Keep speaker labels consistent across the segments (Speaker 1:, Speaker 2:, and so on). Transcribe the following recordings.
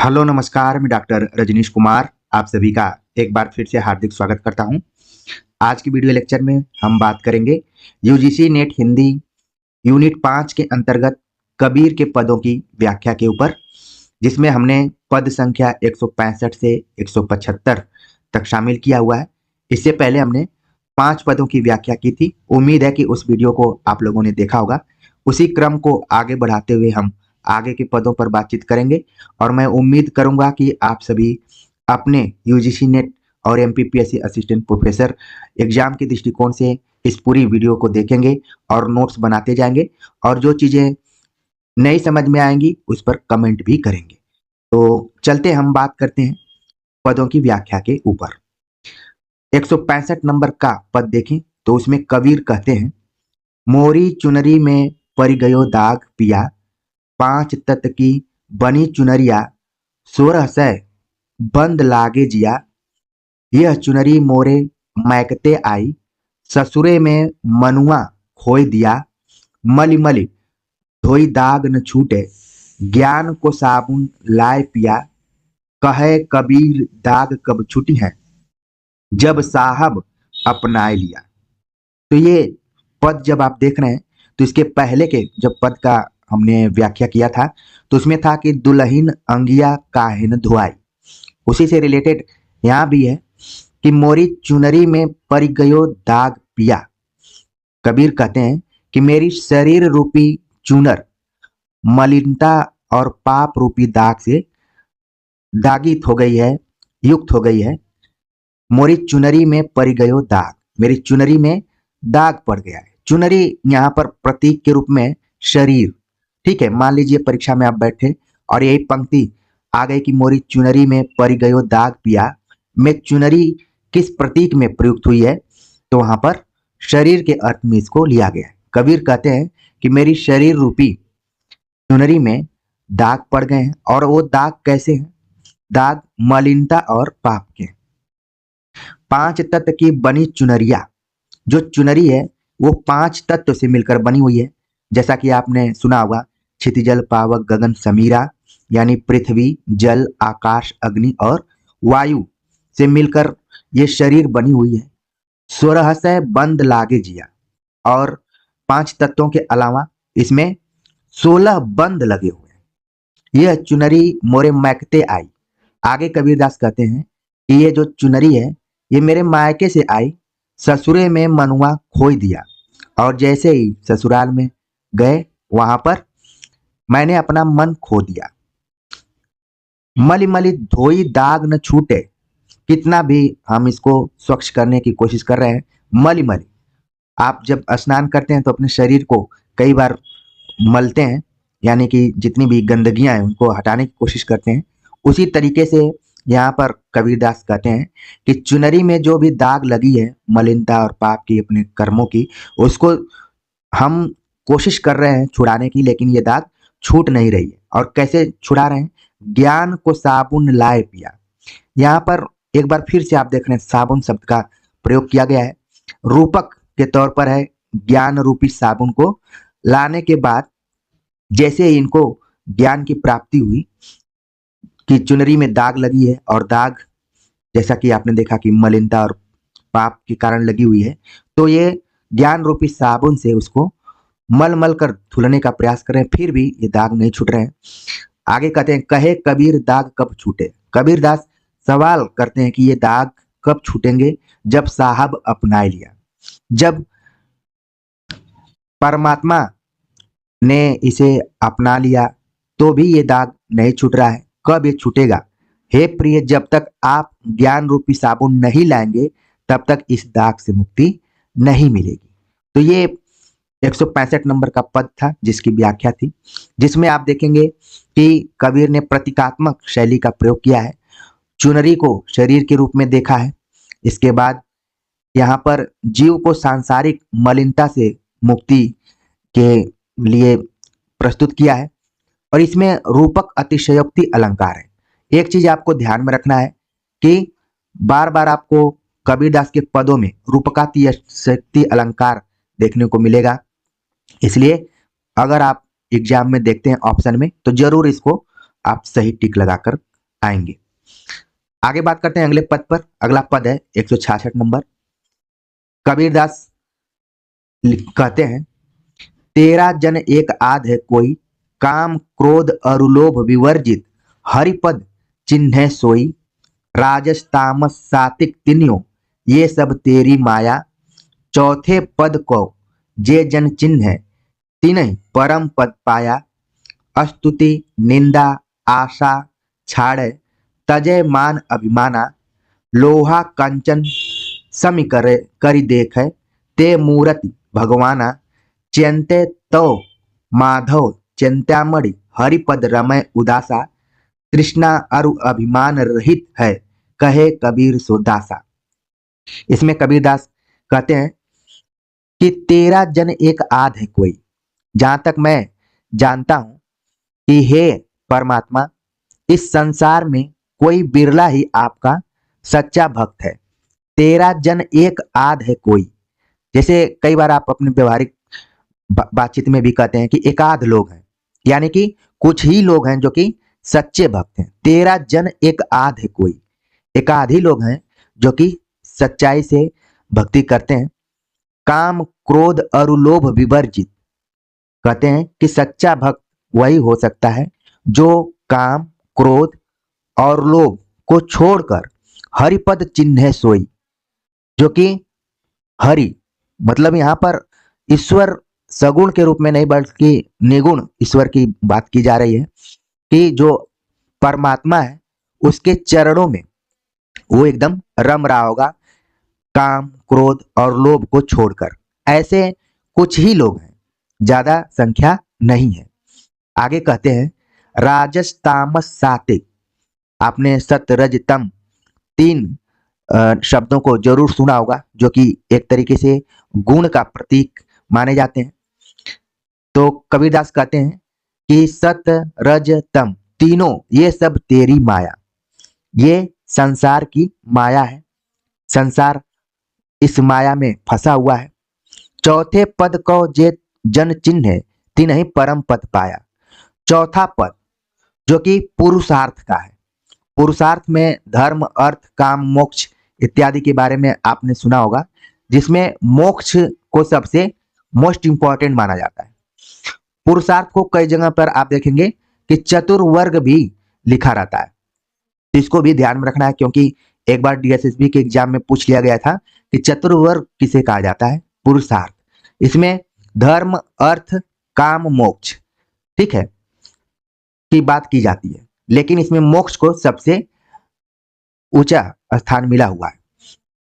Speaker 1: Hello नमस्कार, मैं doctor Rajneesh Kumar आप सभी का एक बार फिर से हार्दिक स्वागत करता हूं। आज की वीडियो लेक्चर में हम बात करेंगे यूजीसी नेट हिंदी यूनिट 5 के अंतर्गत कबीर के पदों की व्याख्या के ऊपर, जिसमें हमने पद संख्या 165 से 175 तक शामिल किया हुआ है। इससे पहले हमने 5 पदों की व्याख्या की थी। उम्मीद है कि उस वीडियो को आप लोगों ने देखा होगा। उसी क्रम को आगे बढ़ाते हुए हम आगे के पदों पर बातचीत करेंगे और मैं उम्मीद करूंगा कि आप सभी अपने यूजीसी नेट और एमपीपीएससी असिस्टेंट प्रोफेसर एग्जाम के दृष्टिकोण से इस पूरी वीडियो को देखेंगे और नोट्स बनाते जाएंगे और जो चीजें नई समझ में आएंगी उस पर कमेंट भी करेंगे। तो चलते हम बात करते हैं पदों की व्याख्या के ऊपर। 165 नंबर का पद देखें तो उसमें कबीर कहते हैं, मोरी चुनरी में पड़ गयो दाग पिया, 5 तत की बनी चुनरिया, 1600 बंद लागे जिया, यह चुनरी मोरे मैकते आई, ससुरे में मनुआ खोई दिया, मलि मलि धोई दाग न छूटे, ज्ञान को साबुन लाए पिया, कहे कबीर दाग कब छूटी है, जब साहब अपनाए लिया। तो ये पद जब आप देख रहे हैं तो इसके पहले के जब पद का हमने व्याख्या किया था तो उसमें था कि दुल्हन अंगिया काहिन धुआई। उसी से रिलेटेड यहाँ भी है कि मोरी चुनरी में पड़ गयो दाग पिया। कबीर कहते हैं कि मेरी शरीर रूपी चुनर मलिनता और पाप रूपी दाग से दागित हो गई है, युक्त हो गई है। मोरी चुनरी में पड़ गयो दाग, मेरी चुनरी में दाग पड़ गया है। चुनरी यहाँ पर प्रतीक के रूप में शरीर, ठीक है। मान लीजिए परीक्षा में आप बैठे और यही पंक्ति आ गई कि मोरी चुनरी में पड़ गयो दाग पिया, में चुनरी किस प्रतीक में प्रयुक्त हुई है, तो वहां पर शरीर के अर्थ में इसको लिया गया है। कबीर कहते हैं कि मेरी शरीर रूपी चुनरी में दाग पड़ गए हैं और वो दाग कैसे हैं? दाग मलिनता और पाप के। 5 तत्व की बनी चुनरिया, जो चुनरी है वो 5 तत्व से मिलकर बनी हुई है। जैसा कि आपने सुना होगा, क्षितिजल पावक गगन समीरा, यानी पृथ्वी जल आकाश अग्नि और वायु से मिलकर ये शरीर बनी हुई है। 1600 बंद लागे जिया, और 5 तत्वों के अलावा इसमें 16 बंद लगे हुए हैं। यह चुनरी मोरे मैकते आई। आगे कबीरदास कहते हैं कि ये जो चुनरी है ये मेरे मायके से आई, ससुरे में मनुआ खोई दिया, और जैसे ही ससुराल में गए वहां पर मैंने अपना मन खो दिया। मलि मलि धोई दाग न छूटे, कितना भी हम इसको स्वच्छ करने की कोशिश कर रहे हैं, मलि मलि, आप जब स्नान करते हैं तो अपने शरीर को कई बार मलते हैं, यानी कि जितनी भी गंदगियां हैं उनको हटाने की कोशिश करते हैं। उसी तरीके से यहाँ पर कबीरदास कहते हैं कि चुनरी में जो भी दाग लगी है मलिनता और पाप की, अपने कर्मों की, उसको हम कोशिश कर रहे हैं छुड़ाने की, लेकिन ये दाग छूट नहीं रही है। और कैसे छुड़ा रहे हैं? ज्ञान को साबुन लाए पिया। यहाँ पर एक बार फिर से आप देख रहे हैं साबुन शब्द का प्रयोग किया गया है, रूपक के तौर पर है। ज्ञान रूपी साबुन को लाने के बाद जैसे ही इनको ज्ञान की प्राप्ति हुई कि चुनरी में दाग लगी है, और दाग जैसा कि आपने देखा कि मलिनता और पाप के कारण लगी हुई है, तो ये ज्ञान रूपी साबुन से उसको मल मल कर धुलने का प्रयास कर रहे हैं, फिर भी ये दाग नहीं छूट रहे हैं। आगे कहते हैं, कहे कबीर दाग कब छूटे। कबीरदास सवाल करते हैं कि ये दाग कब छूटेंगे, जब साहब अपना लिया, जब परमात्मा ने इसे अपना लिया तो भी ये दाग नहीं छूट रहा है। कब ये छूटेगा? हे प्रिय, जब तक आप ज्ञान रूपी साबुन नहीं लाएंगे तब तक इस दाग से मुक्ति नहीं मिलेगी। तो ये 165 नंबर का पद था जिसकी व्याख्या थी, जिसमें आप देखेंगे कि कबीर ने प्रतीकात्मक शैली का प्रयोग किया है। चुनरी को शरीर के रूप में देखा है। इसके बाद यहाँ पर जीव को सांसारिक मलिनता से मुक्ति के लिए प्रस्तुत किया है, और इसमें रूपक अतिशयोक्ति अलंकार है। एक चीज आपको ध्यान में रखना है कि बार बार आपको कबीरदास के पदों में रूपकातिशयोक्ति अलंकार देखने को मिलेगा। इसलिए अगर आप एग्जाम में देखते हैं ऑप्शन में, तो जरूर इसको आप सही टिक लगाकर आएंगे। आगे बात करते हैं अगले पद पर। अगला पद है 166 नंबर। कबीरदास कहते हैं, तेरा जन एक आध है कोई, काम क्रोध अरुलोभ विवर्जित, हरिपद चिन्ह सोई, राजस तामस सात्विक तिन्यों, ये सब तेरी माया, चौथे पद को जे जन चिन्ह है, तीन परम पद पाया, स्तुति निंदा आशा छाड़े, तजय मान अभिमाना, लोहा कंचन समी करे करि देखे, ते मूर्ति भगवाना, चिंते तो माधव चिंतामणि, हरिपद रमय उदासा, तृष्णा अरु अभिमान रहित है, कहे कबीर सुदासा। इसमें कबीरदास कहते हैं कि तेरा जन एक आध है कोई, जहां तक मैं जानता हूं कि हे परमात्मा, इस संसार में कोई बिरला ही आपका सच्चा भक्त है। तेरा जन एक आध है कोई, जैसे कई बार आप अपने व्यवहारिक बातचीत में भी कहते हैं कि एकाध लोग हैं, यानी कि कुछ ही लोग हैं जो कि सच्चे भक्त हैं। तेरा जन एक आध है कोई, एकाध ही लोग हैं जो कि सच्चाई से भक्ति करते हैं। काम क्रोध और लोभ विवर्जित, कहते हैं कि सच्चा भक्त वही हो सकता है जो काम क्रोध और लोभ को छोड़कर हरिपद चिन्ह सोई, जो कि हरि मतलब यहाँ पर ईश्वर सगुण के रूप में नहीं बल्कि निगुण ईश्वर की बात की जा रही है, कि जो परमात्मा है उसके चरणों में वो एकदम रम रहा होगा काम क्रोध और लोभ को छोड़कर। ऐसे कुछ ही लोग हैं, ज्यादा संख्या नहीं है। आगे कहते हैं, राजस तामस सात्विक, आपने सत रज तम तीन शब्दों को जरूर सुना होगा, जो कि एक तरीके से गुण का प्रतीक माने जाते हैं। तो कबीरदास कहते हैं कि सत रज तम तीनों ये सब तेरी माया, ये संसार की माया है, संसार इस माया में फंसा हुआ है। चौथे पद को जे जन चिन्ह है, तीन ही परम पद पाया। चौथा पद जो कि पुरुषार्थ का है, पुरुषार्थ में धर्म अर्थ काम मोक्ष इत्यादि के बारे में आपने सुना होगा, जिसमें मोक्ष को सबसे मोस्ट इंपॉर्टेंट माना जाता है। पुरुषार्थ को कई जगह पर आप देखेंगे कि चतुर्वर्ग भी लिखा रहता है, तो इसको भी ध्यान में रखना है, क्योंकि एक बार डीएसएसबी के एग्जाम में पूछ लिया गया था कि चतुर्वर्ग किसे कहा जाता है, पुरुषार्थ। इसमें धर्म अर्थ काम मोक्ष, ठीक है, की बात की जाती है, लेकिन इसमें मोक्ष को सबसे ऊंचा स्थान मिला हुआ है।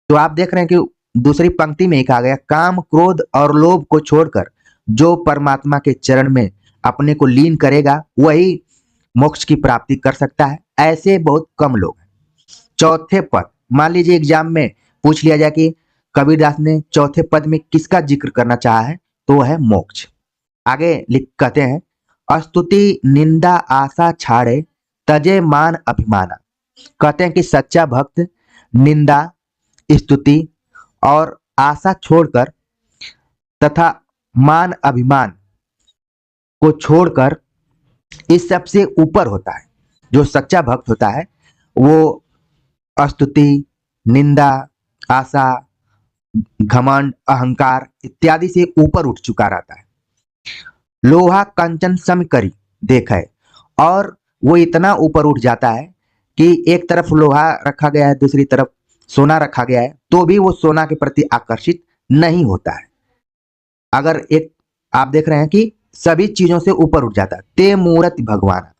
Speaker 1: तो आप देख रहे हैं कि दूसरी पंक्ति में ही कहा गया, काम क्रोध और लोभ को छोड़कर जो परमात्मा के चरण में अपने को लीन करेगा वही मोक्ष की प्राप्ति कर सकता है। ऐसे बहुत कम लोग हैं। चौथे पद, मान लीजिए एग्जाम में पूछ लिया जाए कि कबीरदास ने चौथे पद में किसका जिक्र करना चाहा है, तो वह है मोक्ष। आगे लिख कहते हैं, स्तुति निंदा आशा छाड़े, तजे मान अभिमाना। कहते हैं कि सच्चा भक्त निंदा स्तुति और आशा छोड़कर तथा मान अभिमान को छोड़कर इस सबसे ऊपर होता है। जो सच्चा भक्त होता है वो स्तुति निंदा आशा घमंड अहंकार इत्यादि से ऊपर उठ चुका रहता है। लोहा कंचन सम करी देखे, और वो इतना ऊपर उठ जाता है कि एक तरफ लोहा रखा गया है दूसरी तरफ सोना रखा गया है, तो भी वो सोना के प्रति आकर्षित नहीं होता है। अगर एक आप देख रहे हैं कि सभी चीजों से ऊपर उठ जाता है, ते मूर्ति भगवान,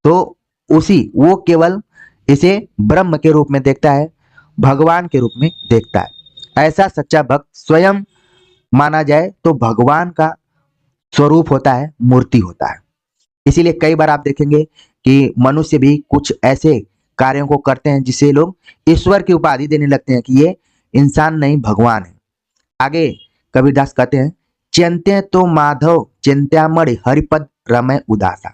Speaker 1: तो उसी वो केवल इसे ब्रह्म के रूप में देखता है, भगवान के रूप में देखता है। ऐसा सच्चा भक्त स्वयं माना जाए तो भगवान का स्वरूप होता है, मूर्ति होता है। इसीलिए कई बार आप देखेंगे कि मनुष्य भी कुछ ऐसे कार्यों को करते हैं जिसे लोग ईश्वर की उपाधि देने लगते हैं कि ये इंसान नहीं भगवान है। आगे कबीरदास कहते हैं, चिंत्य तो माधव चिंत्यामणि हरिपद रमय उदासा।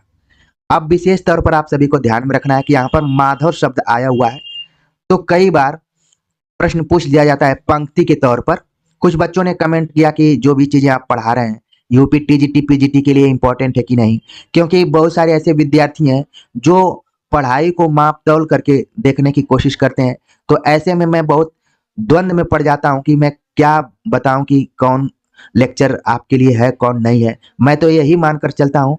Speaker 1: अब विशेष तौर पर आप सभी को ध्यान में रखना है कि यहाँ पर माधव शब्द आया हुआ है, तो कई बार प्रश्न पूछ लिया जाता है पंक्ति के तौर पर। कुछ बच्चों ने कमेंट किया कि जो भी चीजें आप पढ़ा रहे हैं यूपी टीजीटी पीजीटी के लिए इंपॉर्टेंट है कि नहीं, क्योंकि बहुत सारे ऐसे विद्यार्थी हैं जो पढ़ाई को माप तौल करके देखने की कोशिश करते हैं। तो ऐसे में मैं बहुत द्वंद में पड़ जाता हूँ कि मैं क्या बताऊं कि कौन लेक्चर आपके लिए है, कौन नहीं है। मैं तो यही मानकर चलता हूँ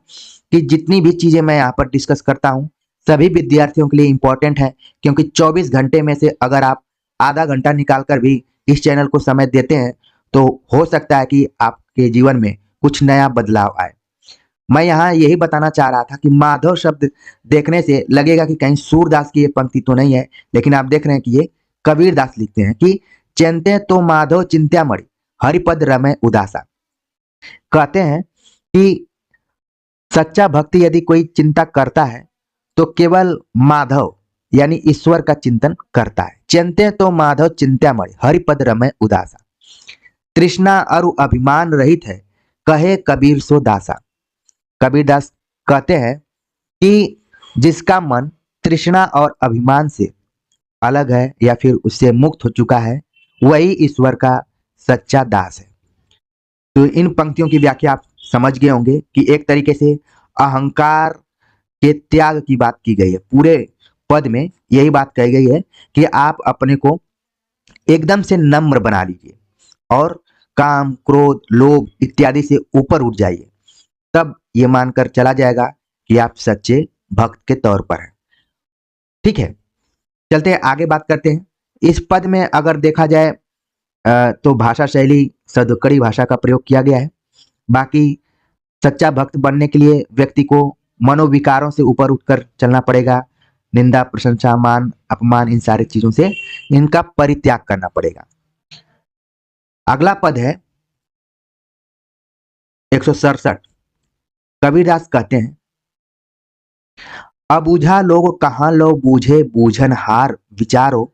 Speaker 1: कि जितनी भी चीजें मैं यहाँ पर डिस्कस करता हूँ सभी विद्यार्थियों के लिए इम्पोर्टेंट है, क्योंकि 24 घंटे में से अगर आप आधा घंटा निकाल कर भी इस चैनल को समय देते हैं तो हो सकता है कि आपके जीवन में कुछ नया बदलाव आए। मैं यहाँ यही बताना चाह रहा था कि माधव शब्द देखने से लगेगा कि कहीं सूरदास की ये पंक्ति तो नहीं है, लेकिन आप देख रहे हैं कि ये कबीरदास लिखते हैं कि चिंते तो माधव चिंत्या मणि हरिपद रमय उदासा। कहते हैं कि सच्चा भक्ति यदि कोई चिंता करता है तो केवल माधव यानी ईश्वर का चिंतन करता है। चिंते तो माधव चिंत्या मणि हरिपद रमय उदासा, तृष्णा और अभिमान रहित है कहे कबीर सो दासा। कबीरदास कहते हैं कि जिसका मन तृष्णा और अभिमान से अलग है या फिर उससे मुक्त हो चुका है वही ईश्वर का सच्चा दास है। तो इन पंक्तियों की व्याख्या आप समझ गए होंगे कि एक तरीके से अहंकार के त्याग की बात की गई है। पूरे पद में यही बात कही गई है कि आप अपने को एकदम से नम्र बना लीजिए और काम, क्रोध, लोभ इत्यादि से ऊपर उठ जाइए, तब ये मानकर चला जाएगा कि आप सच्चे भक्त के तौर पर हैं। ठीक है, चलते हैं आगे बात करते हैं। इस पद में अगर देखा जाए तो भाषा शैली सदकड़ी भाषा का प्रयोग किया गया है। बाकी सच्चा भक्त बनने के लिए व्यक्ति को मनोविकारों से ऊपर उठकर चलना पड़ेगा। निंदा, प्रशंसा, मान, अपमान, इन सारी चीजों से इनका परित्याग करना पड़ेगा। अगला पद है 167। कबीरदास कहते हैं अबूझा लोग कहाँ लो बूझे बूझनहार विचारो,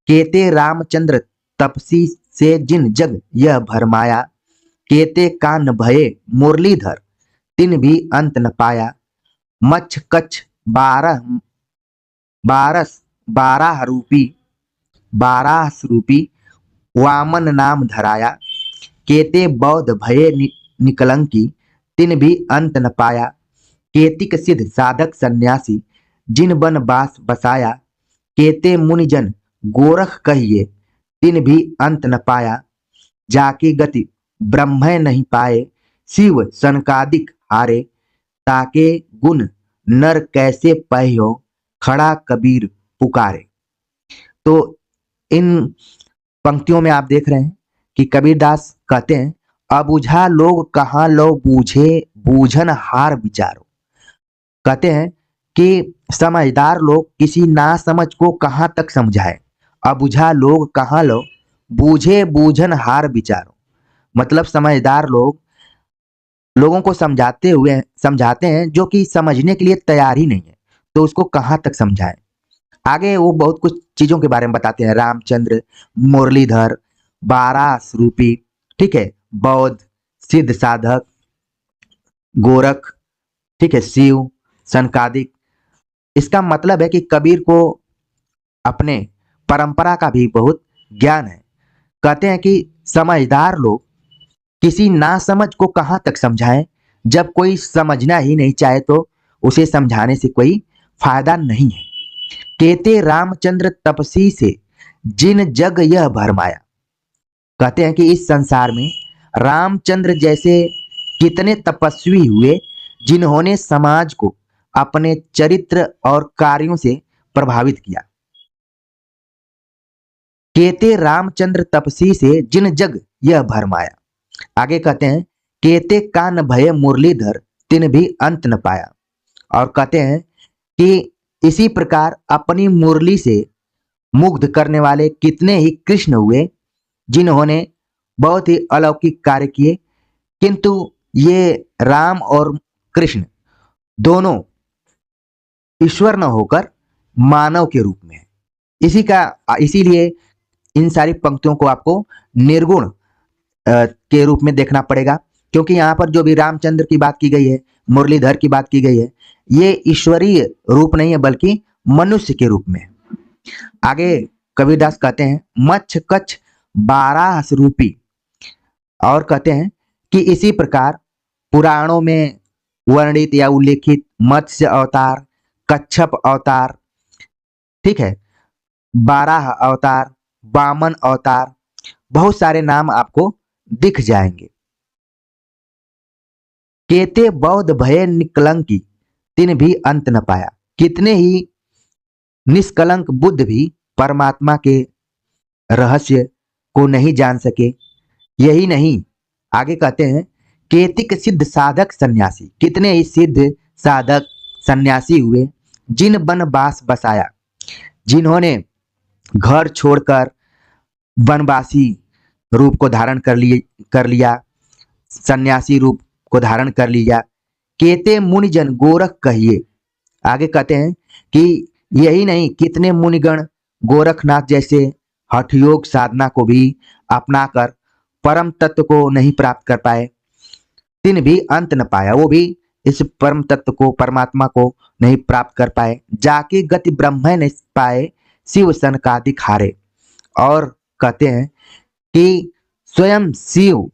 Speaker 1: केते रामचंद्र तपसी से जिन जग यह भरमाया, केते कान भये मुरलीधर तिन भी अंत न पाया, मच्छ कच्छ बारह रूपी वामन नाम धराया, केते बौद्ध भये निकलंकी तिन भी अंत न पाया, केतिक सिद्ध साधक सन्यासी जिन बन बास बसाया, केते मुनिजन गोरख कहिए तिन भी अंत न पाया, जाकी गति ब्रह्म नहीं पाए शिव सनकादिक हारे, ताके गुण नर कैसे पह्यो खड़ा कबीर पुकारे। तो इन पंक्तियों में आप देख रहे हैं कि कबीरदास कहते हैं अबूझा लोग कहाँ लो बूझे बूझन हार विचारो। कहते हैं कि समझदार लोग किसी ना समझ को कहाँ तक समझाए। अबूझा लोग कहाँ लो बूझे बूझन हार विचारो, मतलब समझदार लोग लोगों को समझाते हैं जो कि समझने के लिए तैयार ही नहीं है, तो उसको कहाँ तक समझाएं। आगे वो बहुत कुछ चीजों के बारे में बताते हैं, रामचंद्र, मुरलीधर, 12 रूपी, ठीक है, बौद्ध, सिद्ध साधक, गोरख, ठीक है, शिव सनकादिक। इसका मतलब है कि कबीर को अपने परंपरा का भी बहुत ज्ञान है। कहते हैं कि समझदार लोग किसी नासमझ को कहाँ तक समझाएं, जब कोई समझना ही नहीं चाहे तो उसे समझाने से कोई फायदा नहीं है। केते रामचंद्र तपसी से जिन जग यह भरमाया। कहते हैं कि इस संसार में रामचंद्र जैसे कितने तपस्वी हुए जिन्होंने समाज को अपने चरित्र और कार्यों से प्रभावित किया। केते रामचंद्र तपसी से जिन जग यह भरमाया। आगे कहते हैं केते कान भय मुरलीधर तिन भी अंत न पाया, और कहते हैं कि इसी प्रकार अपनी मुरली से मुग्ध करने वाले कितने ही कृष्ण हुए जिन्होंने बहुत ही अलौकिक कार्य किए, किंतु ये राम और कृष्ण दोनों ईश्वर न होकर मानव के रूप में है। इसीलिए इन सारी पंक्तियों को आपको निर्गुण के रूप में देखना पड़ेगा, क्योंकि यहाँ पर जो भी रामचंद्र की बात की गई है, मुरलीधर की बात की गई है, ये ईश्वरीय रूप नहीं है बल्कि मनुष्य के रूप में। आगे कबीरदास कहते हैं मच्छ कच्छ 12 रूपी, और कहते हैं कि इसी प्रकार पुराणों में वर्णित या उल्लेखित मत्स्य अवतार, कच्छप अवतार, ठीक है, बारह अवतार, वामन अवतार, बहुत सारे नाम आपको दिख जाएंगे। केते बौद्ध भय निकलंकी, तिन भी अंत न पाया। कितने ही निष्कलंक बुद्ध भी परमात्मा के रहस्य को नहीं जान सके। यही नहीं, आगे कहते हैं, केतिक सिद्ध साधक सन्यासी, कितने ही सिद्ध साधक सन्यासी हुए, जिन बनवास बसाया, जिन्होंने घर छोड़कर वनवासी रूप को धारण कर लिया, सन्यासी रूप को धारण कर लिया। केते मुनिजन गोरख कहिए, आगे कहते हैं कि यही नहीं, कितने मुनिगण गोरखनाथ जैसे हठयोग साधना को भी अपनाकर परम तत्व को नहीं प्राप्त कर पाए। तिन भी अंत न पाया, वो भी इस परम तत्व को, परमात्मा को नहीं प्राप्त कर पाए। जाके गति ब्रह्म न पाए, शिव सन का दिखारे। और कहते हैं कि स्वयं शिव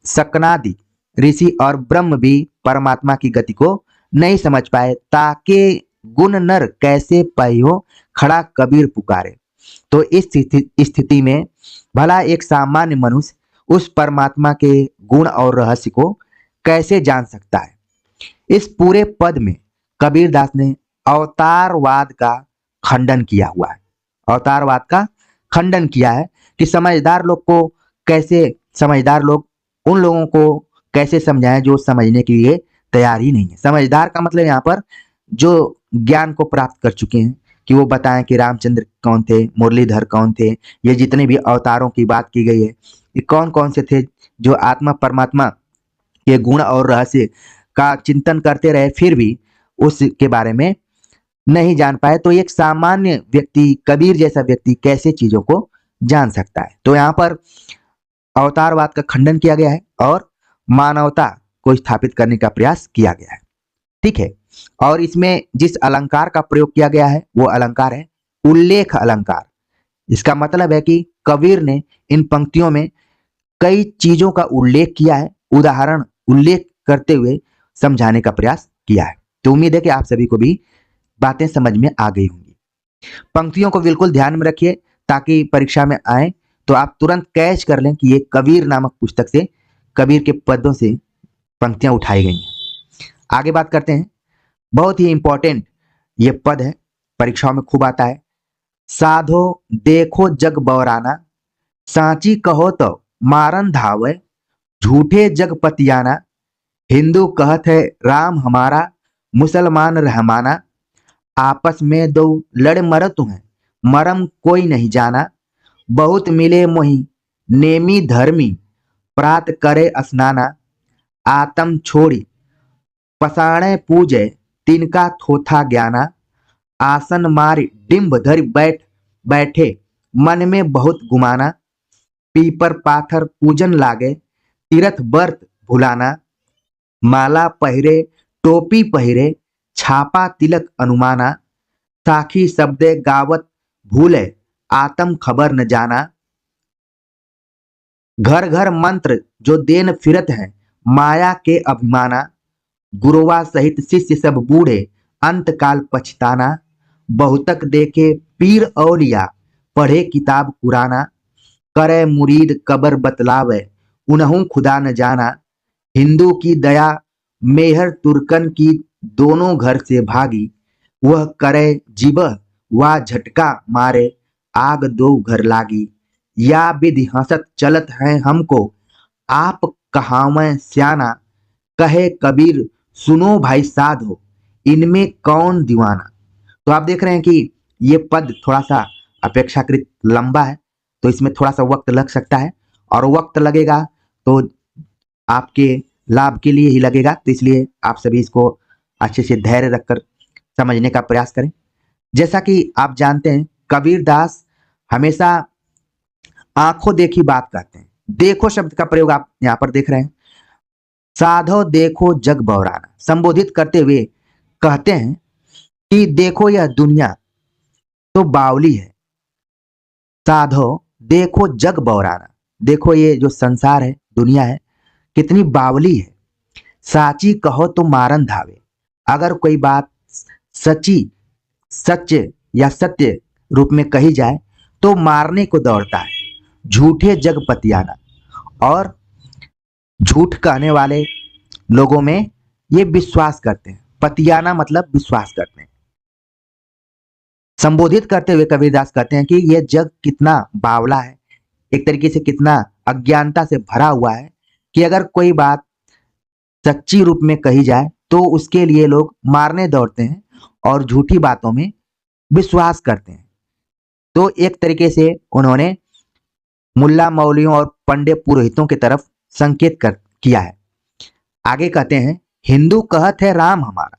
Speaker 1: सकनादि ऋषि और ब्रह्म भी परमात्मा की गति को नहीं समझ पाए। ताके गुण नर कैसे पायो, खड़ा कबीर पुकारे। तो इस स्थिति में भला एक सामान्य मनुष्य उस परमात्मा के गुण और रहस्य को कैसे जान सकता है। इस पूरे पद में कबीरदास ने अवतारवाद का खंडन किया हुआ है। अवतारवाद का खंडन किया है कि समझदार लोग को कैसे, समझदार लोग उन लोगों को कैसे समझाएं जो समझने के लिए तैयार ही नहीं है। समझदार का मतलब यहाँ पर जो ज्ञान को प्राप्त कर चुके हैं, कि वो बताएं कि रामचंद्र कौन थे, मुरलीधर कौन थे, ये जितने भी अवतारों की बात की गई है, ये कौन कौन से थे जो आत्मा परमात्मा के गुण और रहस्य का चिंतन करते रहे, फिर भी उसके बारे में नहीं जान पाए। तो एक सामान्य व्यक्ति, कबीर जैसा व्यक्ति कैसे चीजों को जान सकता है। तो यहाँ पर अवतारवाद का खंडन किया गया है और मानवता को स्थापित करने का प्रयास किया गया है, ठीक है। और इसमें जिस अलंकार का प्रयोग किया गया है वो अलंकार है उल्लेख अलंकार। इसका मतलब है कि कबीर ने इन पंक्तियों में कई चीजों का उल्लेख किया है, उदाहरण उल्लेख करते हुए समझाने का प्रयास किया है। तो उम्मीद है कि आप सभी को भी बातें समझ में आ गई होंगी। पंक्तियों को बिल्कुल ध्यान में रखिए ताकि परीक्षा में आए तो आप तुरंत कैच कर लें कि ये कबीर नामक पुस्तक से, कबीर के पदों से पंक्तियां उठाई गई हैं। आगे बात करते हैं, बहुत ही इंपॉर्टेंट ये पद है, परीक्षाओं में खूब आता है। साधो देखो जग बौराना, सांची कहो तो मारन धावे, झूठे जग पतियाना, हिंदू कहत है राम हमारा, मुसलमान रहमाना, आपस में दो लड़ मरत हैं, मरम कोई नहीं जाना, बहुत मिले मोही नेमी धर्मी, प्रात करे स्नाना, आतम छोड़ी पसाणे पूजे, तिनका थोथा ज्ञाना, आसन मारी डिंब धरि बैठे, मन में बहुत गुमाना, पीपर पाथर पूजन लागे, तीर्थ व्रत भुलाना, माला पहिरे टोपी पहिरे, छापा तिलक अनुमाना, साखी शब्दे गावत भूले, आत्म खबर न जाना, घर घर मंत्र जो देन फिरत है, माया के अभिमाना, गुरुवा सहित शिष्य सब बूढ़े, अंत काल पछताना, बहुतक देखे पीर औलिया, पढ़े किताब कुराना, करे मुरीद कबर बतलावे, उन्हू खुदा न जाना, हिंदू की दया मेहर तुर्कन की, दोनों घर से भागी, वह करे जीबह वा झटका मारे, आग दो घर लागी, या विधि हंसत चलत है हमको, आप कहावें स्याना, कहे कबीर सुनो भाई साधो, इनमें कौन दीवाना। तो आप देख रहे हैं कि ये पद थोड़ा सा अपेक्षाकृत लंबा है, तो इसमें थोड़ा सा वक्त लग सकता है, और वक्त लगेगा तो आपके लाभ के लिए ही लगेगा। तो इसलिए आप सभी इसको अच्छे से धैर्य रखकर समझने का प्रयास करें। जैसा कि आप जानते हैं, कबीरदास हमेशा आंखों देखी बात करते हैं। देखो शब्द का प्रयोग आप यहाँ पर देख रहे हैं। साधो देखो जग बौराना, संबोधित करते हुए कहते हैं कि देखो यह दुनिया तो बावली है। साधो देखो जग बौराना, देखो ये जो संसार है, दुनिया है, कितनी बावली है। साची कहो तो मारन धावे, अगर कोई बात सच्ची सत्य या सत्य रूप में कही जाए तो मारने को दौड़ता है, झूठे जग पतियाना। और झूठ कहने वाले लोगों में ये विश्वास करते हैं, पतियाना मतलब विश्वास करते हैं। संबोधित करते हुए कबीरदास कहते हैं कि यह जग कितना बावला है, एक तरीके से कितना अज्ञानता से भरा हुआ है कि अगर कोई बात सच्ची रूप में कही जाए तो उसके लिए लोग मारने दौड़ते हैं और झूठी बातों में विश्वास करते हैं। तो एक तरीके से उन्होंने मुल्ला मौलवियों और पंडित पुरोहितों की तरफ संकेत किया है। आगे कहते हैं, हिंदू कहत है राम हमारा।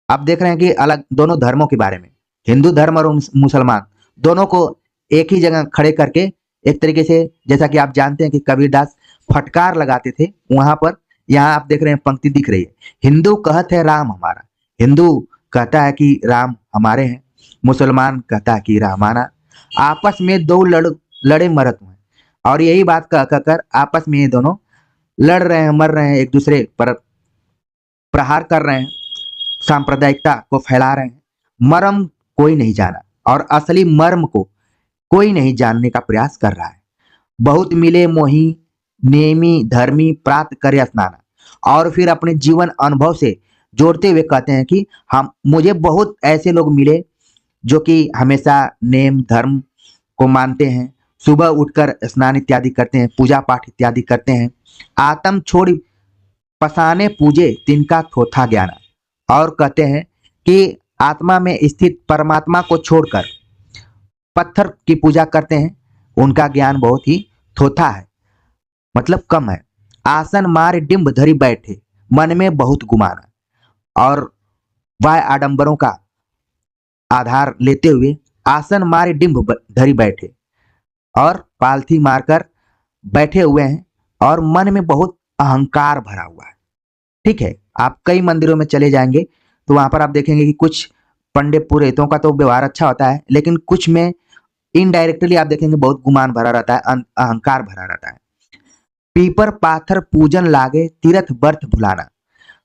Speaker 1: अब देख रहे हैं कि अलग दोनों धर्मों के बारे में, हिंदू धर्म और मुसलमान दोनों को एक ही जगह खड़े करके एक तरीके से, जैसा कि आप जानते हैं कि कबीरदास फटकार लगाते थे, वहां पर यहाँ आप देख रहे हैं पंक्ति दिख रही है, हिंदू कहत है राम हमारा। हिंदू कहता है कि राम हमारे हैं, मुसलमान कहता है कि रामाना। आपस में दो लड़े मरत हुए, और यही बात कहकर आपस में ये दोनों लड़ रहे हैं, मर रहे हैं, एक दूसरे पर प्रहार कर रहे हैं, सांप्रदायिकता को फैला रहे हैं। मर्म कोई नहीं जाना और असली मर्म को कोई नहीं जानने का प्रयास कर रहा है। बहुत मिले मोही नेमी धर्मी प्राप्त करे स्नाना। और फिर अपने जीवन अनुभव से जोड़ते हुए कहते हैं कि हम मुझे बहुत ऐसे लोग मिले जो कि हमेशा नेम धर्म को मानते हैं, सुबह उठकर स्नान इत्यादि करते हैं, पूजा पाठ इत्यादि करते हैं, आत्म छोड़ पसाने पूजे तिनका थोथा ज्ञाना। और कहते हैं कि आत्मा में स्थित परमात्मा को छोड़कर पत्थर की पूजा करते हैं, उनका ज्ञान बहुत ही थोथा है, मतलब कम है। आसन मार डिंब धरी बैठे मन में बहुत गुमाना। और वह आडंबरों का आधार लेते हुए आसन मार डिंब धरी बैठे और पालथी मारकर बैठे हुए हैं और मन में बहुत अहंकार भरा हुआ है। ठीक है, आप कई मंदिरों में चले जाएंगे तो वहां पर आप देखेंगे कि कुछ पंडित पुरोहितों का तो व्यवहार अच्छा होता है, लेकिन कुछ में इनडायरेक्टली आप देखेंगे बहुत गुमान भरा रहता है, अहंकार भरा रहता है। पीपर पाथर पूजन लागे तीर्थ बर्थ भुलाना।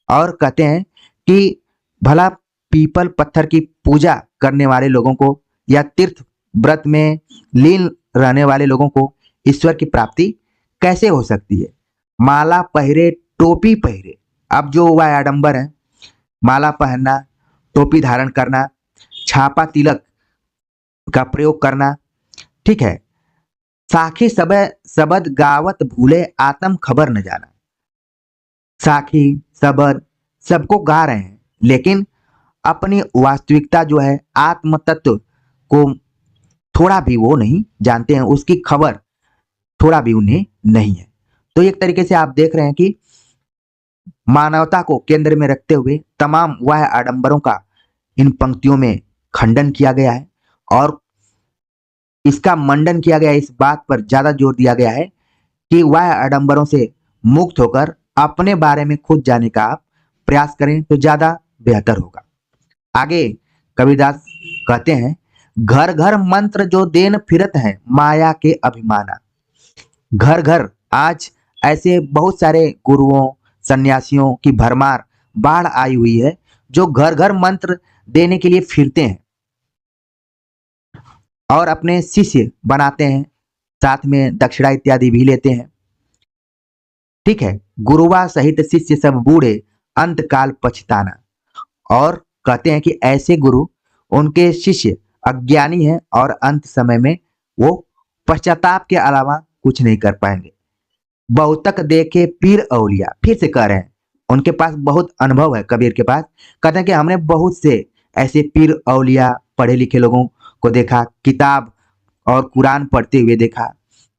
Speaker 1: और कहते हैं कि भला पीपल पत्थर की पूजा करने वाले लोगों को या तीर्थ व्रत में लीन रहने वाले लोगों को ईश्वर की प्राप्ति कैसे हो सकती है। माला पहरे टोपी पहरे। अब जो वह आडंबर है, माला पहनना, टोपी धारण करना, छापा तिलक का प्रयोग करना, ठीक है। साखी सबद गावत भूले आत्म खबर न जाना। साखी सबद सबको गा रहे हैं, लेकिन अपनी वास्तविकता जो है आत्म तत्व को थोड़ा भी वो नहीं जानते हैं, उसकी खबर थोड़ा भी उन्हें नहीं है। तो एक तरीके से आप देख रहे हैं कि मानवता को केंद्र में रखते हुए तमाम वह आडंबरों का इन पंक्तियों में खंडन किया गया है और इसका मंडन किया गया है। इस बात पर ज्यादा जोर दिया गया है कि वह आडंबरों से मुक्त होकर अपने बारे में खुद जाने का आप प्रयास करें तो ज्यादा बेहतर होगा। आगे कबीरदास कहते हैं, घर घर मंत्र जो देन फिरत है माया के अभिमाना। घर घर आज ऐसे बहुत सारे गुरुओं सन्यासियों की भरमार बाढ़ आई हुई है जो घर घर मंत्र देने के लिए फिरते हैं और अपने शिष्य बनाते हैं, साथ में दक्षिणा इत्यादि भी लेते हैं। ठीक है, गुरुवा सहित शिष्य सब बूढ़े अंत काल पछताना। और कहते हैं कि ऐसे गुरु उनके शिष्य अज्ञानी हैं और अंत समय में वो पश्चाताप के अलावा कुछ नहीं कर पाएंगे। बहुतक देखे पीर औलिया, फिर से कह रहे हैं उनके पास बहुत अनुभव है कबीर के पास। कहते हैं कि हमने बहुत से ऐसे पीर औलिया पढ़े लिखे लोगों को देखा, किताब और कुरान पढ़ते हुए देखा।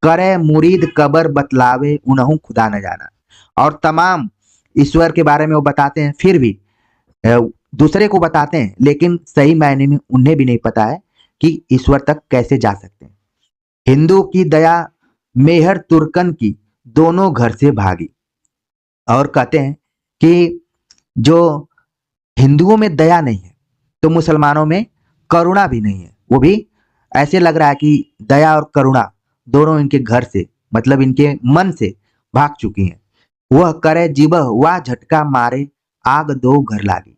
Speaker 1: करे मुरीद कबर बतलावे उन्हू खुदा न जाना। और तमाम ईश्वर के बारे में वो बताते हैं, फिर भी दूसरे को बताते हैं, लेकिन सही मायने में उन्हें भी नहीं पता है कि ईश्वर तक कैसे जा सकते हैं। हिंदू की दया मेहर तुर्कन की दोनों घर से भागी। और कहते हैं कि जो हिंदुओं में दया नहीं है तो मुसलमानों में करुणा भी नहीं है। वो भी ऐसे लग रहा है कि दया और करुणा दोनों इनके घर से, मतलब इनके मन से भाग चुकी हैं। वह करे जीवह वह झटका मारे आग दो घर लागी।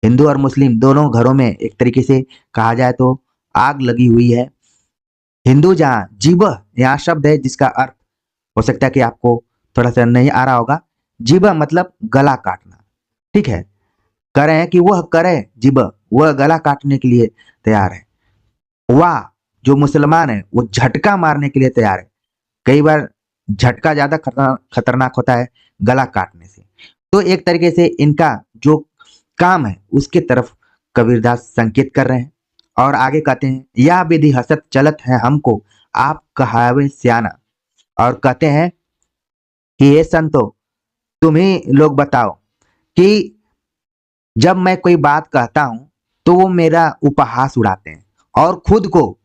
Speaker 1: हिंदू और मुस्लिम दोनों घरों में एक तरीके से कहा जाए तो आग लगी हुई है। हिंदू जहाँ जीव यहाँ शब्द है जिसका अर्थ हो सकता है कि आपको थोड़ा सा नहीं आ रहा होगा। जीव मतलब गला काटना, ठीक है। करें कि वह करे, जीव वह गला काटने के लिए तैयार है। वाह जो मुसलमान है वो झटका मारने के लिए तैयार है। कई बार झटका ज्यादा खतरनाक होता है गला काटने से। तो एक तरीके से इनका जो काम है उसके तरफ कबीरदास संकेत कर रहे हैं। और आगे कहते हैं, यह विधि हसत चलत है हमको आप कहावे सियाना। और कहते हैं कि ये संतो तुम ही लोग बताओ कि जब मैं कोई बात कहता हूं तो वो मेरा उपहास उड़ाते हैं और खुद को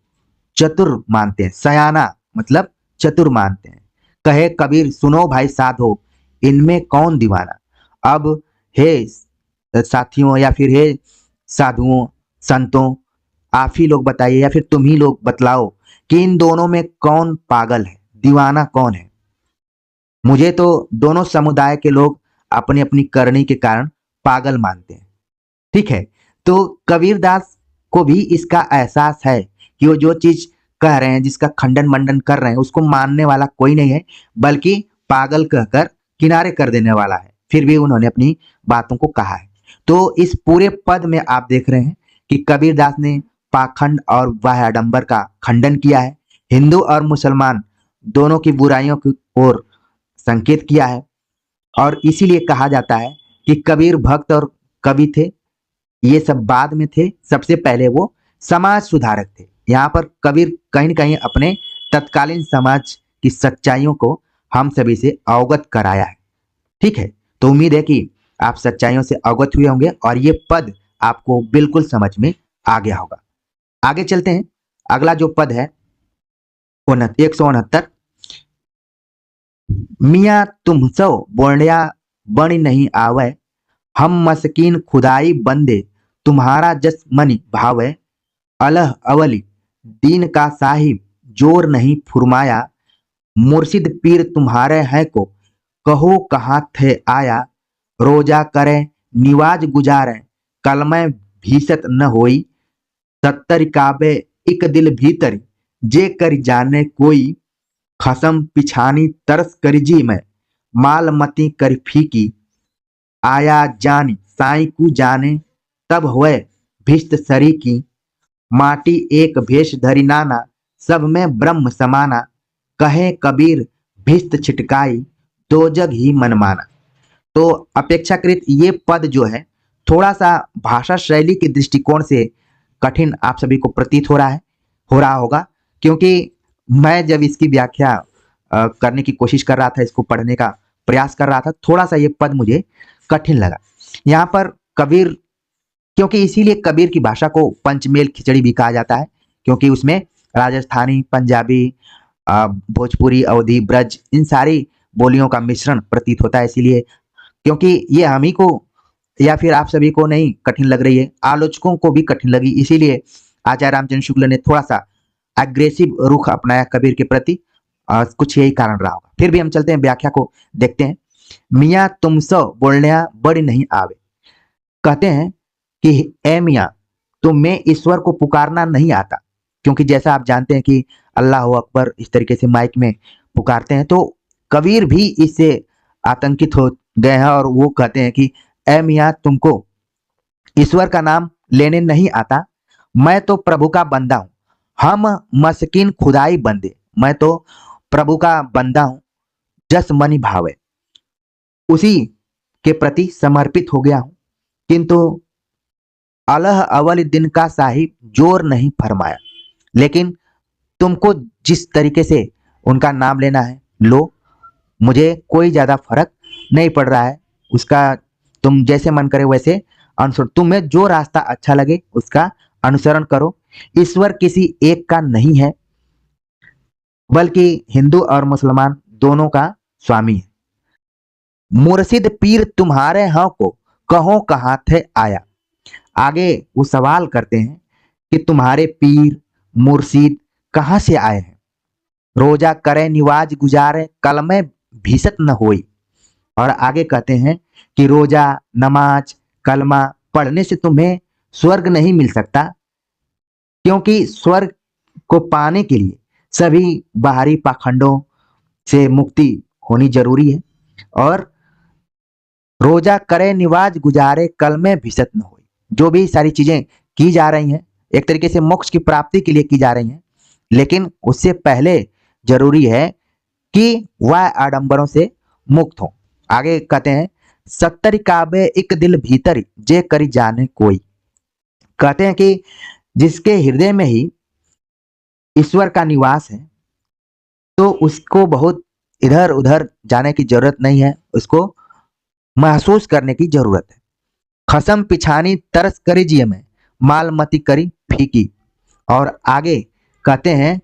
Speaker 1: चतुर मानते हैं। सयाना मतलब चतुर मानते हैं। कहे कबीर सुनो भाई साधो इनमें कौन दीवाना। अब हे साथियों या फिर हे साधुओं संतों, आप ही लोग बताइए या फिर तुम ही लोग बतलाओ कि इन दोनों में कौन पागल है, दीवाना कौन है। मुझे तो दोनों समुदाय के लोग अपनी अपनी करनी के कारण पागल मानते हैं, ठीक है। तो कबीरदास को भी इसका एहसास है कि वो जो चीज कह रहे हैं, जिसका खंडन मंडन कर रहे हैं, उसको मानने वाला कोई नहीं है, बल्कि पागल कहकर किनारे कर देने वाला है। फिर भी उन्होंने अपनी बातों को कहा है। तो इस पूरे पद में आप देख रहे हैं कि कबीरदास ने पाखंड और वाह्य आडंबर का खंडन किया है। हिंदू और मुसलमान दोनों की बुराइयों की ओर संकेत किया है। और इसीलिए कहा जाता है कि कबीर भक्त और कवि थे, ये सब बाद में थे, सबसे पहले वो समाज सुधारक थे। यहाँ पर कबीर कहीं न कहीं अपने तत्कालीन समाज की सच्चाइयों को हम सभी से अवगत कराया है, ठीक है। तो उम्मीद है कि आप सच्चाइयों से अवगत हुए होंगे और ये पद आपको बिल्कुल समझ में आ गया होगा। आगे चलते हैं। अगला जो पद है 169, मियाँ तुम सो बोलिया बन नहीं आवे, हम मस्कीन खुदाई बंदे तुम्हारा जस मनि भावे। अलह अवली दीन का साहिब जोर नहीं फुरमाया, मुर्शिद पीर तुम्हारे है को कहो कहाँ थे आया। रोजा करे निवाज गुजारे कलमे भीसत न होई, सत्तर काबे एक दिल भीतर जे कर जाने कोई। खसम पिछानी तरस कर जी में माल मती कर फीकी, आया जानी साई को जाने तब हुए भिष्ट सरी की। माटी एक भेष धरी नाना सब में ब्रह्म समाना, कहे कबीर भिष्ट छिटकाई दो जग ही मन माना। तो अपेक्षाकृत ये पद जो है थोड़ा सा भाषा शैली के दृष्टिकोण से कठिन आप सभी को प्रतीत हो रहा होगा, क्योंकि मैं जब इसकी व्याख्या करने की कोशिश कर रहा था, इसको पढ़ने का प्रयास कर रहा था, थोड़ा सा ये पद मुझे कठिन लगा। यहाँ पर कबीर, क्योंकि इसीलिए कबीर की भाषा को पंचमेल खिचड़ी भी कहा जाता है, क्योंकि उसमें राजस्थानी, पंजाबी, भोजपुरी, अवधी, ब्रज, इन सारी बोलियों का मिश्रण प्रतीत होता है। इसीलिए क्योंकि ये हम ही को या फिर आप सभी को नहीं कठिन लग रही है, आलोचकों को भी कठिन लगी, इसीलिए आचार्य रामचंद्र शुक्ल ने थोड़ा सा एग्रेसिव रुख अपनाया कबीर के प्रति। कुछ यही कारण रहा होगा। फिर भी हम चलते हैं, व्याख्या को देखते हैं। मियाँ तुम सो बोलने बड़ी नहीं आवे, कहते हैं कि ए मियाँ तुम्हें ईश्वर को पुकारना नहीं आता, क्योंकि जैसा आप जानते हैं कि अल्लाह अकबर इस तरीके से माइक में पुकारते हैं, तो कबीर भी इससे आतंकित हो गए हैं और वो कहते हैं कि ए मियाँ तुमको ईश्वर का नाम लेने नहीं आता, मैं तो प्रभु का बंदा हूं, हम मस्कीन खुदाई बंदे, मैं तो प्रभु का बंदा हूं, जस मनि भावे, उसी के प्रति समर्पित हो गया हूं। किंतु अलह अवल दिन का साहिब जोर नहीं फरमाया, लेकिन तुमको जिस तरीके से उनका नाम लेना है लो, मुझे कोई ज्यादा फर्क नहीं पड़ रहा है, उसका तुम जैसे मन करे वैसे अनुसरण, तुम्हें जो रास्ता अच्छा लगे उसका अनुसरण करो। ईश्वर किसी एक का नहीं है, बल्कि हिंदू और मुसलमान दोनों का स्वामी है। मुर्शिद पीर तुम्हारे हाँ को कहो कहाँ थे आया। आगे वो सवाल करते हैं कि तुम्हारे पीर मुर्शिद कहाँ से आए हैं। रोजा करे निवाज गुजारे कलमे भीसत न होई। और आगे कहते हैं कि रोजा, नमाज, कलमा पढ़ने से तुम्हें स्वर्ग नहीं मिल सकता, क्योंकि स्वर्ग को पाने के लिए सभी बाहरी पाखंडों से मुक्ति होनी जरूरी है। और रोजा करे निवाज गुजारे कल में भिसत न हो। जो भी सारी चीजें की जा रही हैं एक तरीके से मोक्ष की प्राप्ति के लिए की जा रही हैं, लेकिन उससे पहले जरूरी है कि वह आडंबरों से मुक्त हो। आगे कहते हैं, सत्तर काबे एक दिल भीतर जे करी जाने कोई। कहते हैं कि जिसके हृदय में ही ईश्वर का निवास है तो उसको बहुत इधर उधर जाने की जरूरत नहीं है, उसको महसूस करने की जरूरत है। खसम पिछानी तरस करी जिये में माल मती करी फीकी। और आगे कहते हैं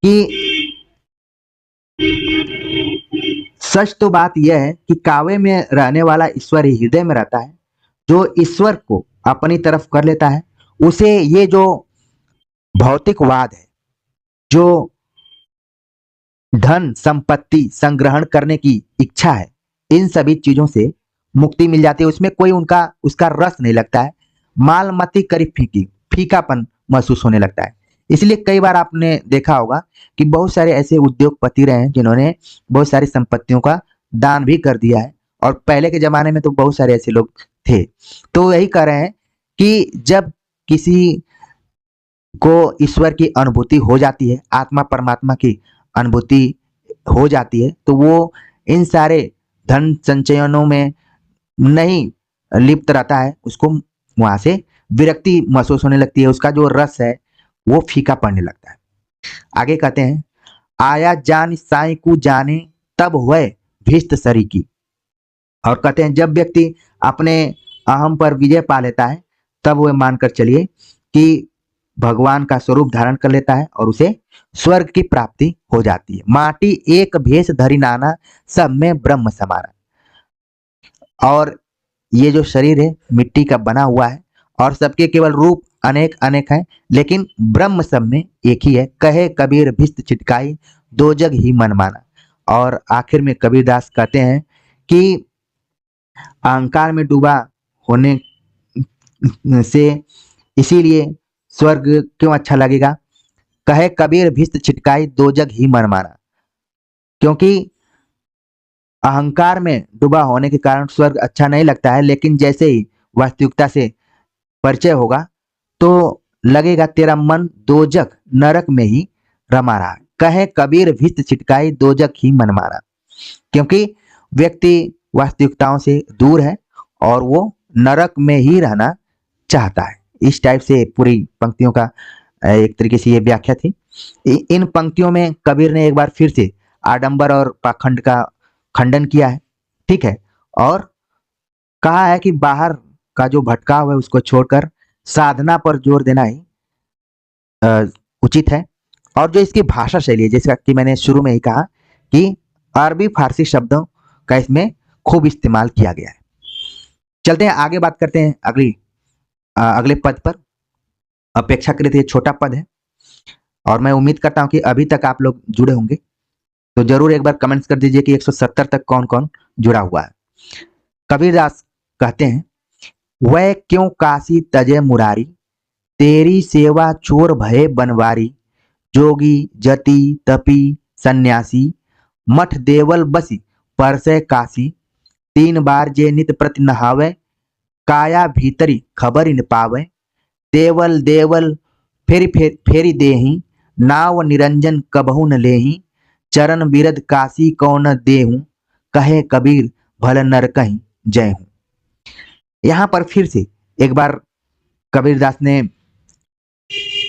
Speaker 1: कि सच तो बात यह है कि कावे में रहने वाला ईश्वर ही हृदय में रहता है। जो ईश्वर को अपनी तरफ कर लेता है उसे ये जो भौतिकवाद है, जो धन संपत्ति संग्रहण करने की इच्छा है, इन सभी चीजों से मुक्ति मिल जाती है। उसमें कोई उसका रस नहीं लगता है। माल मती करी फीकी, फीकापन महसूस होने लगता है। इसलिए कई बार आपने देखा होगा कि बहुत सारे ऐसे उद्योगपति रहे हैं जिन्होंने बहुत सारी संपत्तियों का दान भी कर दिया है, और पहले के जमाने में तो बहुत सारे ऐसे लोग थे। तो यही कह रहे हैं कि जब किसी को ईश्वर की अनुभूति हो जाती है, आत्मा परमात्मा की अनुभूति हो जाती है, तो वो इन सारे धन संचयनों में नहीं लिप्त रहता है। उसको वहां से विरक्ति महसूस होने लगती है, उसका जो रस है वो फीका पड़ने लगता है। आगे कहते हैं, आया जान साई को जाने तब हुए भीष्ट सरी की। और कहते हैं जब व्यक्ति अपने अहम पर विजय पा लेता है तब वह मानकर चलिए कि भगवान का स्वरूप धारण कर लेता है और उसे स्वर्ग की प्राप्ति हो जाती है। माटी एक भेष धरी नाना सब में ब्रह्म समाना। और ये जो शरीर है मिट्टी का बना हुआ है और सबके केवल रूप अनेक अनेक हैं, लेकिन ब्रह्म सब में एक ही है। कहे कबीर भिस्त छिटकाई दो जग ही मन माना। और आखिर में कबीरदास कहते हैं कि अहंकार में डूबा होने से इसीलिए स्वर्ग क्यों अच्छा लगेगा। कहे कबीर भिस्त छिटकाई दो जग ही मन माना, क्योंकि अहंकार में डूबा होने के कारण स्वर्ग अच्छा नहीं लगता है, लेकिन जैसे ही वास्तविकता से परिचय होगा तो लगेगा तेरा मन दो जग नरक में ही रमा रहा है। कहे कबीर भिस्त छिटकाई दो जग ही मन माना, क्योंकि व्यक्ति वास्तविकताओं से दूर है और वो नरक में ही रहना चाहता है। इस टाइप से पूरी पंक्तियों का एक तरीके से ये व्याख्या थी। इन पंक्तियों में कबीर ने एक बार फिर से आडंबर और पाखंड का खंडन किया है, ठीक है, और कहा है कि बाहर का जो भटकाव है उसको छोड़कर साधना पर जोर देना ही उचित है। और जो इसकी भाषा शैली है, जैसा कि मैंने शुरू में ही कहा कि अरबी फारसी शब्दों का इसमें खूब इस्तेमाल किया गया है। चलते हैं आगे, बात करते हैं अगले पद पर। अपेक्षाकृत ये छोटा पद है और मैं उम्मीद करता हूं कि अभी तक आप लोग जुड़े होंगे, तो जरूर एक बार कमेंट्स कर दीजिए कि 170 तक कौन कौन जुड़ा हुआ है। कबीरदास कहते हैं, वह क्यों काशी तजे मुरारी तेरी सेवा चोर भये बनवारी। जोगी जति तपी सन्यासी मठ देवल बसी परसे काशी। तीन बार जे नित प्रति नहावे काया भीतरी खबर इन पावे। देवल देवल फेरी देही नाव निरंजन कबहु न लेही। चरण बिरद काशी कौन देहूं कहे कबीर भल नर कहीं जय हूं। यहां पर फिर से एक बार कबीरदास ने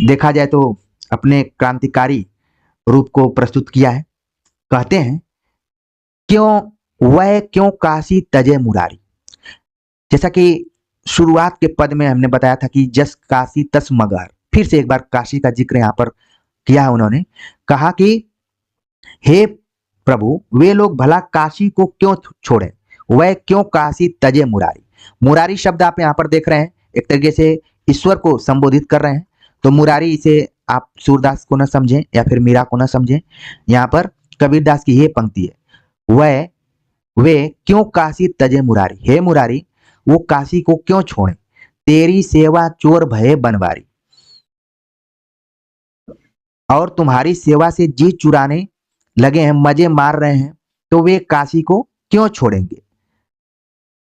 Speaker 1: देखा जाए तो अपने क्रांतिकारी रूप को प्रस्तुत किया है। कहते हैं, क्यों काशी तजे मुरारी। जैसा कि शुरुआत के पद में हमने बताया था कि जस काशी तस मगहर, फिर से एक बार काशी का जिक्र यहाँ पर किया है। उन्होंने कहा कि हे प्रभु, वे लोग भला काशी को क्यों छोड़े, वह क्यों काशी तजे मुरारी। मुरारी शब्द आप यहाँ पर देख रहे हैं, एक तरीके से ईश्वर को संबोधित कर रहे हैं। तो मुरारी, इसे आप सूरदास को न समझें या फिर मीरा को न समझें, यहाँ पर कबीरदास की ये पंक्ति है, वे क्यों काशी तजे मुरारी। हे मुरारी, वो काशी को क्यों छोड़े। तेरी सेवा चोर भये बनवारी, और तुम्हारी सेवा से जी चुराने लगे हैं, मजे मार रहे हैं, तो वे काशी को क्यों छोड़ेंगे।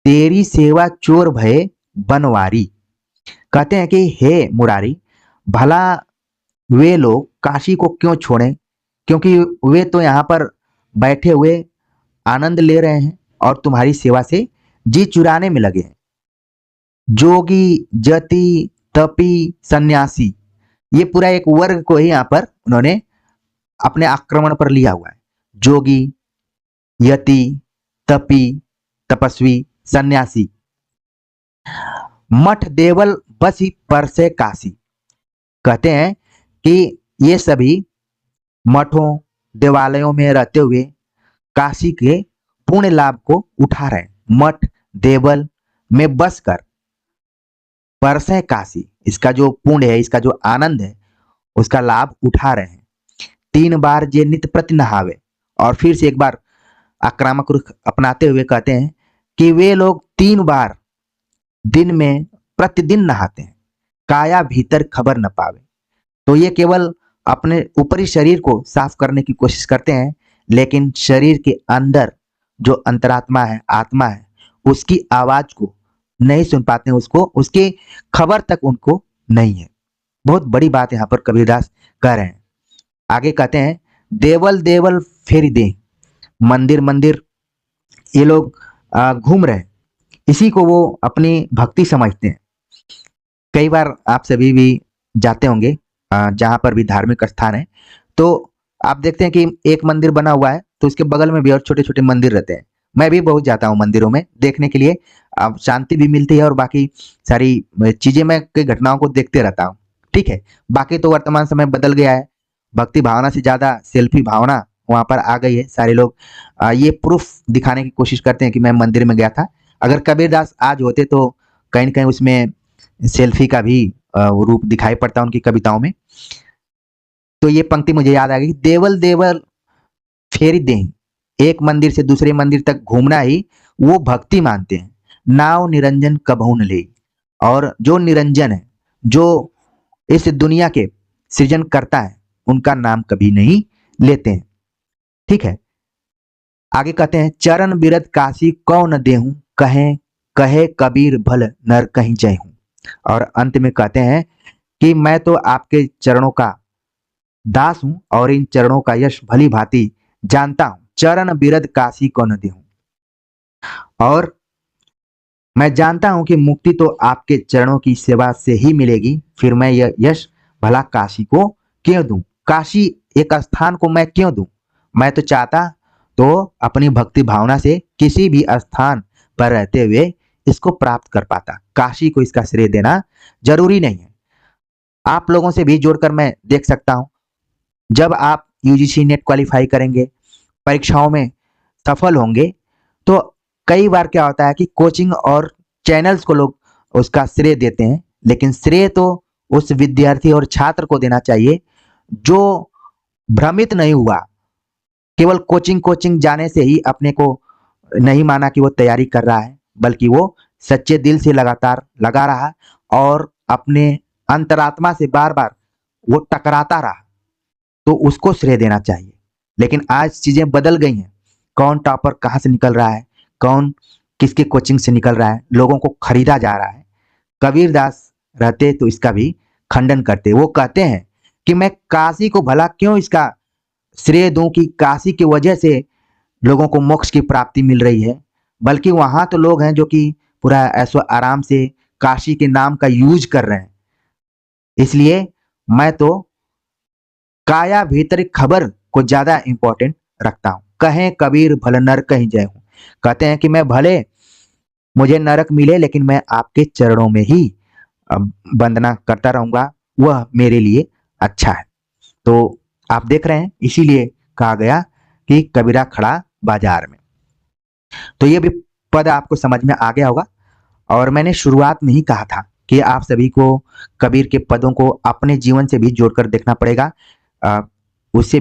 Speaker 1: तेरी सेवा चोर भये बनवारी, कहते हैं कि हे मुरारी, भला वे लोग काशी को क्यों छोड़ें, क्योंकि वे तो यहाँ पर बैठे हुए आनंद ले रहे हैं और तुम्हारी सेवा से जी चुराने में लगे हैं। जोगी, जति, तपी, सन्यासी, ये पूरा एक वर्ग को ही यहाँ पर उन्होंने अपने आक्रमण पर लिया हुआ है। जोगी, यति, तपी, तपस्वी, सन्यासी, मठ देवल बसी परसे काशी, कहते हैं कि ये सभी मठों देवालयों में रहते हुए काशी के पुण्य लाभ को उठा रहे हैं। मठ देवल में बसकर परसे काशी, इसका जो पुण्य है, इसका जो आनंद है, उसका लाभ उठा रहे हैं। 3 बार जे नित्य प्रति नहावे, और फिर से एक बार आक्रामक रुख अपनाते हुए कहते हैं कि वे लोग 3 बार दिन में प्रतिदिन नहाते हैं, काया भीतर खबर न पावे। तो ये केवल अपने ऊपरी शरीर को साफ करने की कोशिश करते हैं, लेकिन शरीर के अंदर जो अंतरात्मा है, आत्मा है, उसकी आवाज को नहीं सुन पाते हैं, उसको उसकी खबर तक उनको नहीं है। बहुत बड़ी बात यहाँ पर कबीरदास कह रहे हैं। आगे कहते हैं, देवल देवल फेरी दे, मंदिर मंदिर ये लोग घूम रहे हैं, इसी को वो अपनी भक्ति समझते हैं। कई बार आप सभी भी जाते होंगे जहां पर भी धार्मिक स्थान है, तो आप देखते हैं कि एक मंदिर बना हुआ है तो उसके बगल में भी और छोटे छोटे मंदिर रहते हैं। मैं भी बहुत जाता हूँ मंदिरों में देखने के लिए, अब शांति भी मिलती है और बाकी सारी चीजें, मैं कई घटनाओं को देखते रहता हूँ। ठीक है, बाकी तो वर्तमान समय बदल गया है, भक्ति भावना से ज्यादा सेल्फी भावना वहां पर आ गई है। सारे लोग ये प्रूफ दिखाने की कोशिश करते हैं कि मैं मंदिर में गया था। अगर कबीरदास आज होते तो कहीं न कहीं उसमें सेल्फी का भी रूप दिखाई पड़ता उनकी कविताओं में। तो ये पंक्ति मुझे याद आ गई, देवल देवल फेरी दें, एक मंदिर से दूसरे मंदिर तक घूमना ही वो भक्ति मानते हैं। नाव निरंजन कबहू न ले, और जो निरंजन है, जो इस दुनिया के सृजन करता है, उनका नाम कभी नहीं लेते हैं। ठीक है, आगे कहते हैं, चरण बिरद काशी कौन देहूं, कहे कहे कबीर भल नर कहीं जय हूं। और अंत में कहते हैं कि मैं तो आपके चरणों का दास हूं और इन चरणों का यश भली भांति जानता हूं। चरण बिरद काशी कौन देहूं, और मैं जानता हूं कि मुक्ति तो आपके चरणों की सेवा से ही मिलेगी, फिर मैं यह यश भला काशी को क्यों दूं। काशी एक स्थान को मैं क्यों दूं, मैं तो चाहता तो अपनी भक्ति भावना से किसी भी स्थान पर रहते हुए इसको प्राप्त कर पाता। काशी को इसका श्रेय देना जरूरी नहीं है। आप लोगों से भी जोड़कर मैं देख सकता हूं, जब आप यूजीसी नेट क्वालिफाई करेंगे, परीक्षाओं में सफल होंगे, तो कई बार क्या होता है कि कोचिंग और चैनल्स को लोग उसका श्रेय देते हैं, लेकिन श्रेय तो उस विद्यार्थी और छात्र को देना चाहिए जो भ्रमित नहीं हुआ, केवल कोचिंग जाने से ही अपने को नहीं माना कि वो तैयारी कर रहा है, बल्कि वो सच्चे दिल से लगातार लगा रहा और अपने अंतरात्मा से बार बार वो टकराता रहा, तो उसको श्रेय देना चाहिए। लेकिन आज चीजें बदल गई हैं, कौन टॉपर कहाँ से निकल रहा है, कौन किसके कोचिंग से निकल रहा है, लोगों को खरीदा जा रहा है। कबीरदास रहते तो इसका भी खंडन करते। वो कहते हैं कि मैं काशी को भला क्यों इसका श्रेय दूं कि काशी की वजह से लोगों को मोक्ष की प्राप्ति मिल रही है, बल्कि वहां तो लोग हैं जो कि पूरा ऐसो आराम से काशी के नाम का यूज कर रहे हैं। इसलिए मैं तो काया भीतर खबर को ज्यादा इंपॉर्टेंट रखता हूं। कहें कबीर भल नर कहीं जय हूं, कहते हैं कि मैं भले मुझे नरक मिले, लेकिन मैं आपके चरणों में ही वंदना करता रहूंगा, वह मेरे लिए अच्छा है। तो आप देख रहे हैं, इसीलिए कहा गया कि कबीरा खड़ा बाजार में। तो ये भी पद आपको समझ में आ गया होगा, और मैंने शुरुआत में ही कहा था कि आप सभी को कबीर के पदों को अपने जीवन से भी जोड़कर देखना पड़ेगा, उससे भी